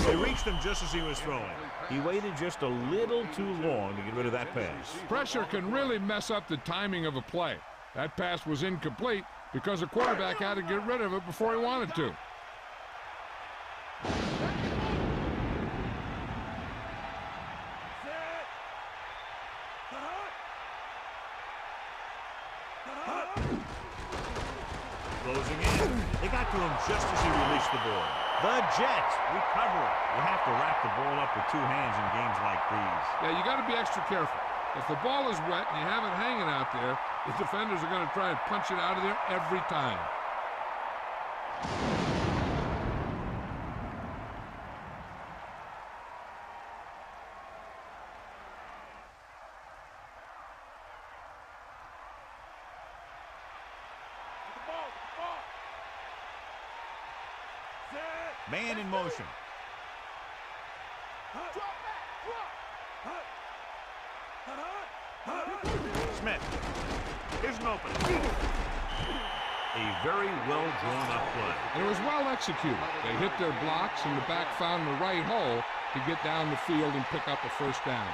A: They reached him just as he was throwing. He waited just a little too long to get rid of that pass.
B: Pressure can really mess up the timing of a play. That pass was incomplete because the quarterback had to get rid of it before he wanted to.
A: Closing in. They got to him just as he released the ball. The Jets recover it. You have to wrap the ball up with two hands in games like these.
B: Yeah, you got to be extra careful. If the ball is wet and you have it hanging out there, the defenders are going to try and punch it out of there every time.
A: Man in motion. Smith. Here's an opening. A very well drawn up play.
B: And it was well executed. They hit their blocks and the back found the right hole to get down the field and pick up a first down.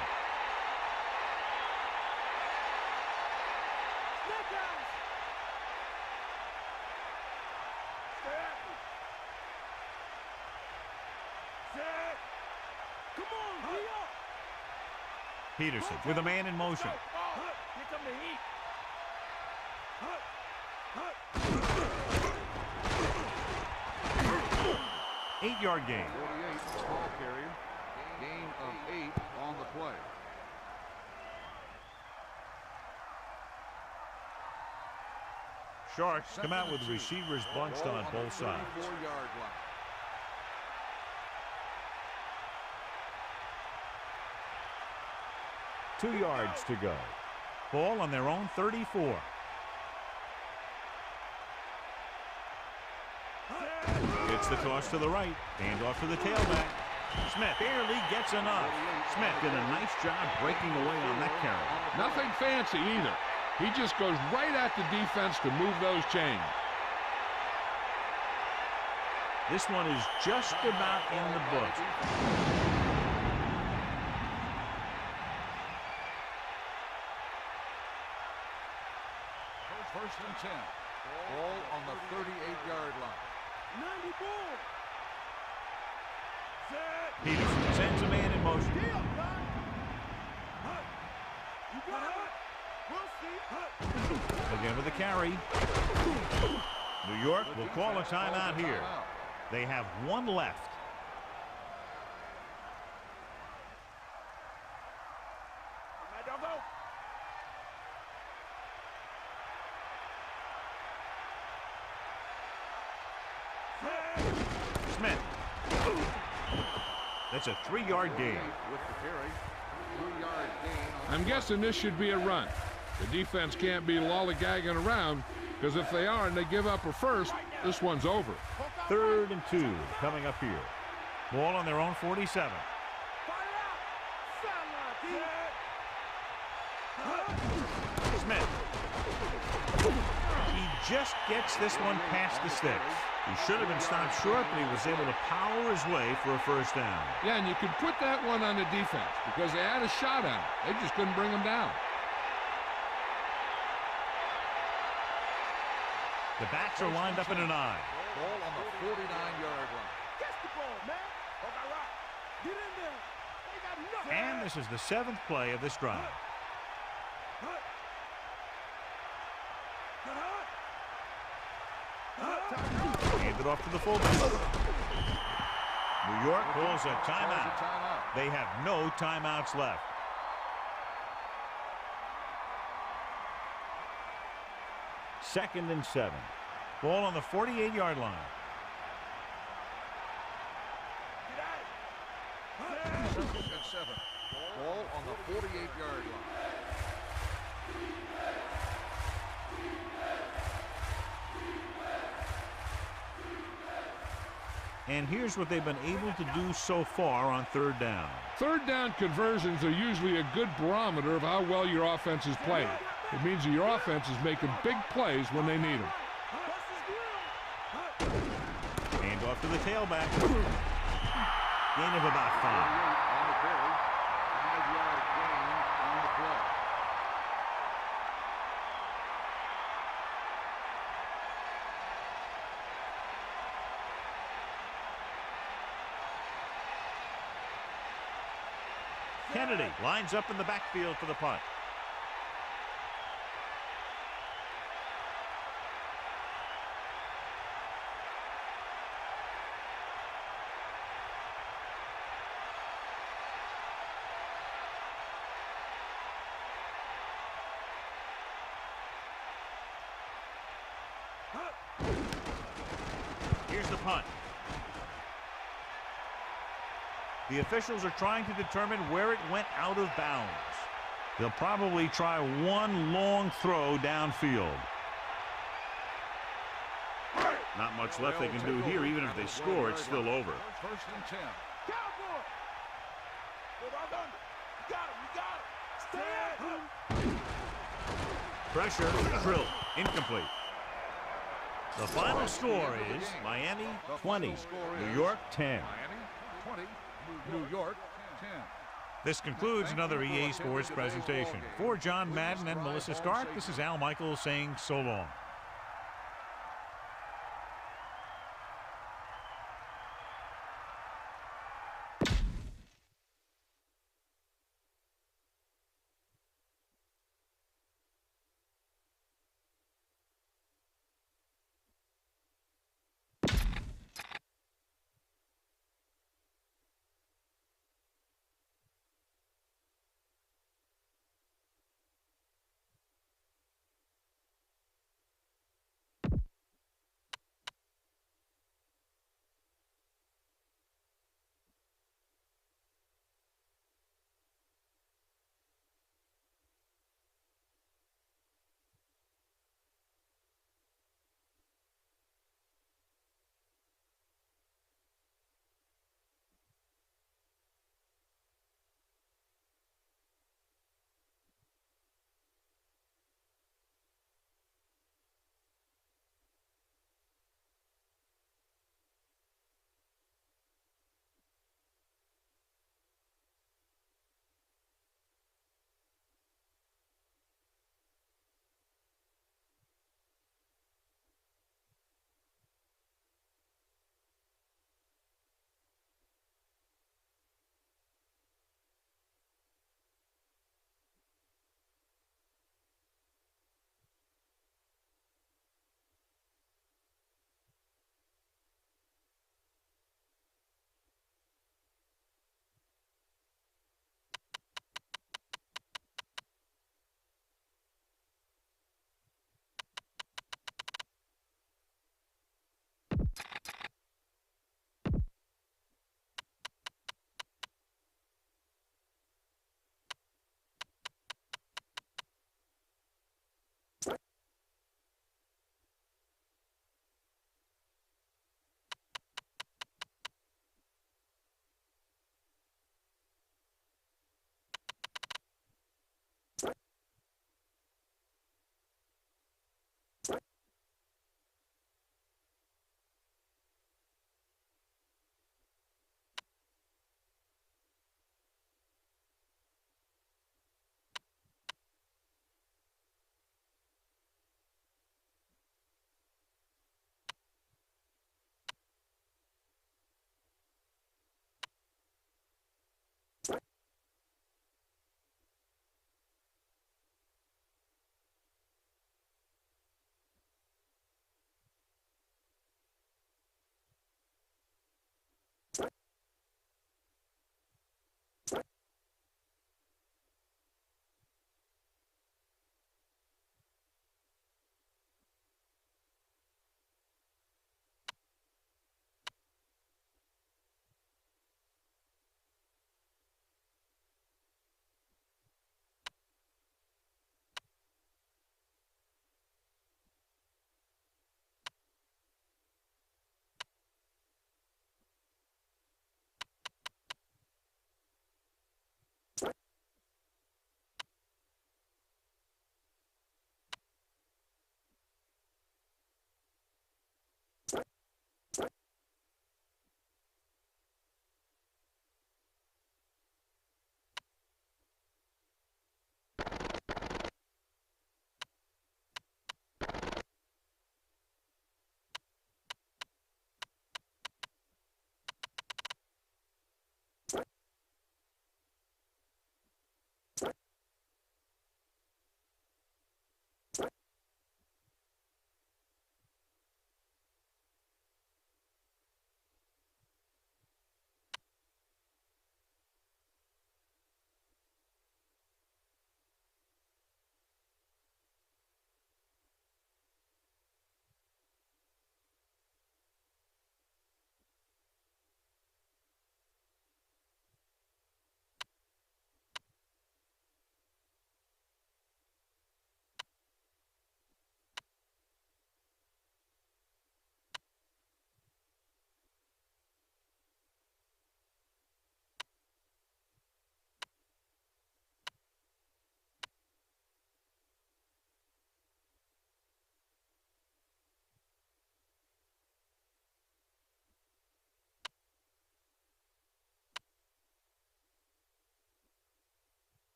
A: Peterson with a man in motion. 8-yard gain.
C: 48, ball carrier. Gain of 8 on the play.
A: Sharks come out with receivers bunched on both sides.
C: 4-yard line.
A: Two yards to go. Ball on their own 34. It's the toss to the right. Handoff to the tailback. Smith barely gets enough. Smith did a nice job breaking away on that carry.
B: Nothing fancy either. He just goes right at the defense to move those chains.
A: This one is just about in the book.
C: First and 10. Ball on the 38-yard line.
E: 90 ball.
A: Peterson sends a man in motion.
E: You got it. We'll see.
A: Again with the carry. New York will call a timeout here. They have one left. Smith. That's a 3-yard gain.
C: With the carry. 3-yard gain.
B: I'm guessing this should be a run. The defense can't be lollygagging around, because if they are and they give up a first, this one's over.
A: 3rd and 2 coming up here. Ball on their own 47. Smith. He just gets this one past the sticks. He should have been stopped short, but he was able to power his way for a first down.
B: Yeah, and you could put that one on the defense because they had a shot at him. They just couldn't bring him down.
A: The backs are lined up in an eye.
C: Ball on the 49-yard line.
E: Catch the ball, man. Get in there. They got nothing.
A: And this is the 7th play of this drive. Handed off to the fullback. New York calls a timeout. They have no timeouts left. Second and 7. Ball on the 48-yard line.
C: Second and 7. Ball on the 48-yard line.
B: And here's what they've been able to do so far on 3rd down. 3rd down conversions are usually a good barometer of how well your offense is playing. It means that your offense is making big plays when they need them.
A: Hand off to the tailback. Gain of about 5.
C: On the carry. 5-yard gain on the play.
A: Kennedy lines up in the backfield for the punt. Here's the punt. The officials are trying to determine where it went out of bounds. They'll probably try one long throw downfield. Not much left they can do here. Even if they score, it's still over.
C: First and 10.
E: Cowboy! Go back under. You got him. You got him. Stand.
A: Pressure, drilled, incomplete. The final score is Miami 20, New York 10.
C: Miami 20, New York 10.
A: This concludes another EA Sports presentation. For John Madden and Melissa Stark, this is Al Michaels saying so long.